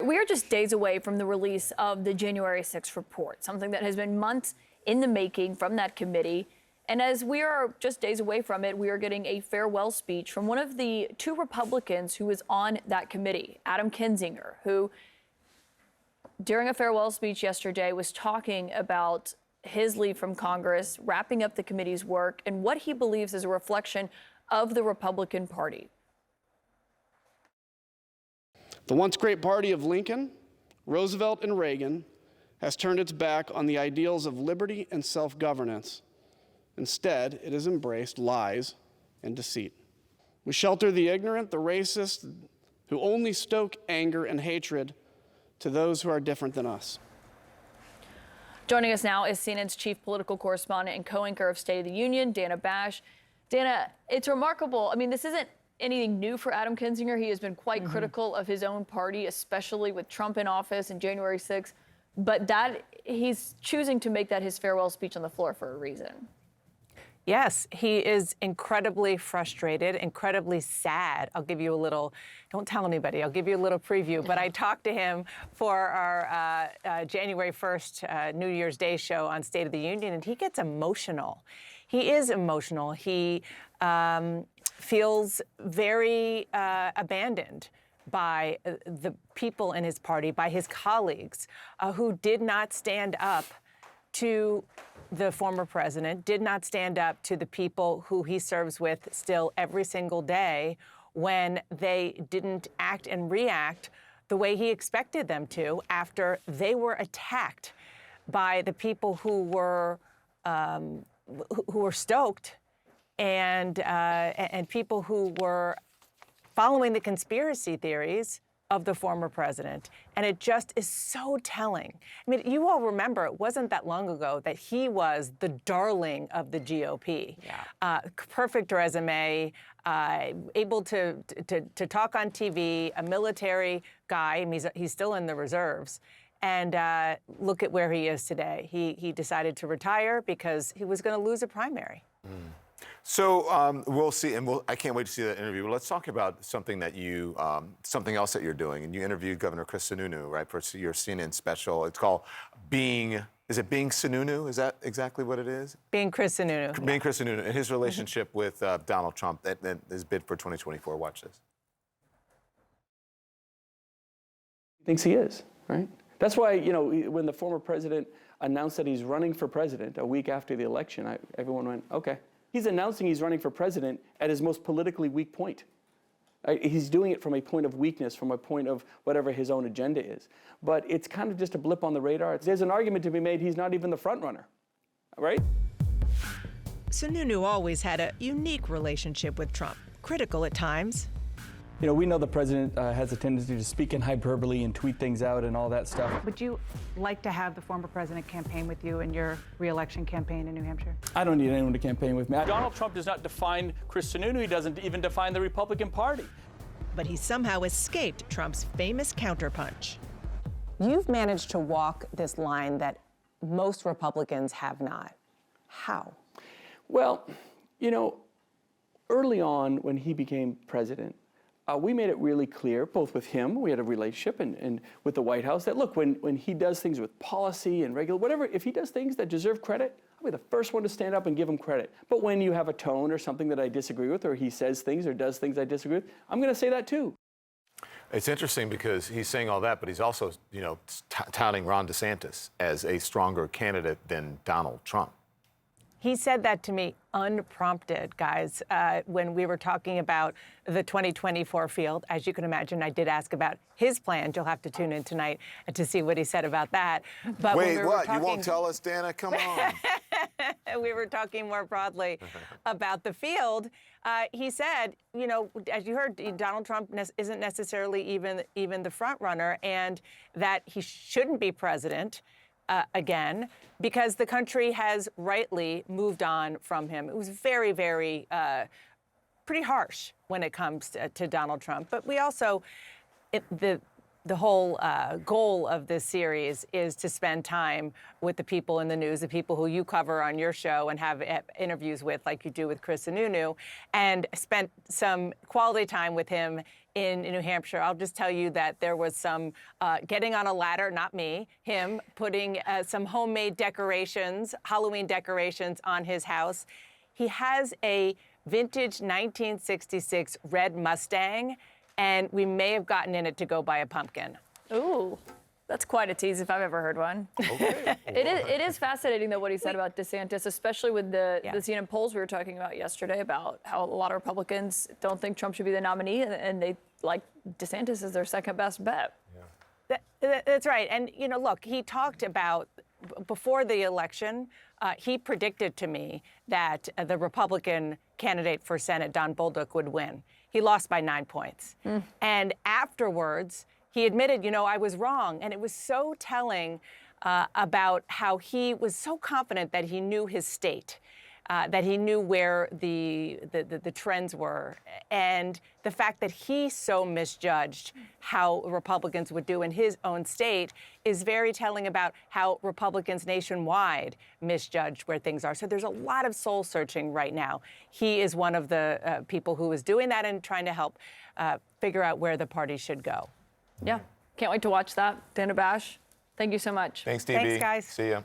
we are just days away from the release of the January 6th report, something that has been months in the making from that committee. And as we are just days away from it, we are getting a farewell speech from one of the two Republicans who was on that committee, Adam Kinzinger, who during a farewell speech yesterday was talking about his leave from Congress, wrapping up the committee's work, and what he believes is a reflection of the Republican Party. The once great party of Lincoln, Roosevelt, and Reagan has turned its back on the ideals of liberty and self-governance. Instead, it has embraced lies and deceit. We shelter the ignorant, the racist, who only stoke anger and hatred to those who are different than us. Joining us now is CNN's chief political correspondent and co-anchor of State of the Union, Dana Bash. Dana, it's remarkable. I mean, this isn't anything new for Adam Kinzinger. He has been quite critical of his own party, especially with Trump in office and January 6th. But that he's choosing to make that his farewell speech on the floor for a reason. Yes, he is incredibly frustrated, incredibly sad. I'll give you a little, don't tell anybody, I'll give you a little preview. But I talked to him for our January 1st New Year's Day show on State of the Union, and he gets emotional. He is emotional. He feels very abandoned by the people in his party, by his colleagues who did not stand up to the former president, did not stand up to the people who he serves with still every single day when they didn't act and react the way he expected them to after they were attacked by the people who were stoked and people who were following the conspiracy theories of the former president. And it just is so telling. I mean, you all remember it wasn't that long ago that he was the darling of the GOP. Yeah. Perfect resume, able to talk on TV, a military guy. I mean, he's still in the reserves. And look at where he is today. He decided to retire because he was going to lose a primary. Mm. So we'll see, and I can't wait to see that interview. But let's talk about something that something else that you're doing. And you interviewed Governor Chris Sununu, right, for your CNN special. It's called is it Being Sununu? Is that exactly what it is? Being Chris Sununu. Being Chris Sununu, and his relationship with Donald Trump that is bid for 2024. Watch this. He thinks he is, right? That's why, you know, when the former president announced that he's running for president a week after the election, everyone went, okay. He's announcing he's running for president at his most politically weak point. He's doing it from a point of weakness, from a point of whatever his own agenda is. But it's kind of just a blip on the radar. There's an argument to be made he's not even the front runner, right? Sununu always had a unique relationship with Trump, critical at times. You know, we know the president has a tendency to speak in hyperbole and tweet things out and all that stuff. Would you like to have the former president campaign with you in your re-election campaign in New Hampshire? I don't need anyone to campaign with me. Donald Trump does not define Chris Sununu. He doesn't even define the Republican Party. But he somehow escaped Trump's famous counterpunch. You've managed to walk this line that most Republicans have not. How? Well, you know, early on when he became president, we made it really clear, both with him, we had a relationship, and with the White House, that look, when he does things with policy and regular, whatever, if he does things that deserve credit, I'll be the first one to stand up and give him credit. But when you have a tone or something that I disagree with, or he says things or does things I disagree with, I'm going to say that too. It's interesting because he's saying all that, but he's also, you know, touting Ron DeSantis as a stronger candidate than Donald Trump. He said that to me unprompted, guys, when we were talking about the 2024 field. As you can imagine, I did ask about his plan. You'll have to tune in tonight to see what he said about that. But wait, what? You won't tell us, Dana? Come on. We were talking more broadly about the field. He said, you know, as you heard, Donald Trump isn't necessarily even the front runner, and that he shouldn't be president again, because the country has rightly moved on from him. It was very, very, pretty harsh when it comes to Donald Trump. But we also, the the whole goal of this series is to spend time with the people in the news, the people who you cover on your show and have interviews with, like you do with Chris Sununu, and spent some quality time with him in New Hampshire. I'll just tell you that there was some getting on a ladder, not me, him putting some homemade decorations, Halloween decorations on his house. He has a vintage 1966 red Mustang, and we may have gotten in it to go buy a pumpkin. Ooh, that's quite a tease if I've ever heard one. Okay. It is fascinating, though, what he said about DeSantis, especially with the CNN polls we were talking about yesterday about how a lot of Republicans don't think Trump should be the nominee, and they like DeSantis as their second best bet. That's right. And, you know, look, he talked about, before the election, he predicted to me that the Republican candidate for Senate, Don Bolduc, would win. He lost by 9 points. And afterwards, he admitted, you know, I was wrong. And it was so telling about how he was so confident that he knew his state, that he knew where the trends were. And the fact that he so misjudged how Republicans would do in his own state is very telling about how Republicans nationwide misjudged where things are. So there's a lot of soul searching right now. He is one of the people who is doing that and trying to help figure out where the party should go. Yeah, can't wait to watch that. Dana Bash, thank you so much. Thanks, DB. Thanks, guys. See ya.